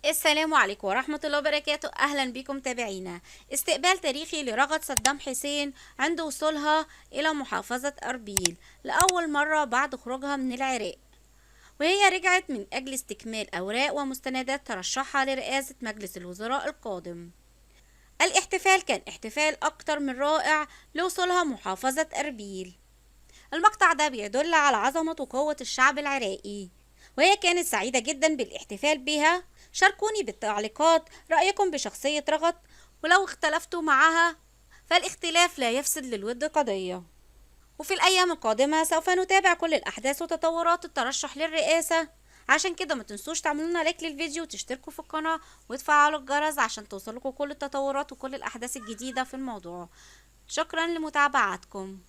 السلام عليكم ورحمة الله وبركاته. أهلا بكم تابعينا. استقبال تاريخي لرغد صدام حسين عند وصولها إلى محافظة أربيل لأول مرة بعد خروجها من العراق، وهي رجعت من أجل استكمال أوراق ومستندات ترشحها لرئاسة مجلس الوزراء القادم. الاحتفال كان احتفال أكتر من رائع لوصولها محافظة أربيل. المقطع ده بيدل على عظمة وقوة الشعب العراقي، وهي كانت سعيدة جدا بالاحتفال بها. شاركوني بالتعليقات رأيكم بشخصية رغد، ولو اختلفتوا معها فالاختلاف لا يفسد للود قضية. وفي الأيام القادمة سوف نتابع كل الأحداث وتطورات الترشح للرئاسة، عشان كده ما تنسوش تعملونا لايك للفيديو وتشتركوا في القناة وتفعلوا الجرس عشان توصلكوا كل التطورات وكل الأحداث الجديدة في الموضوع. شكرا لمتابعتكم.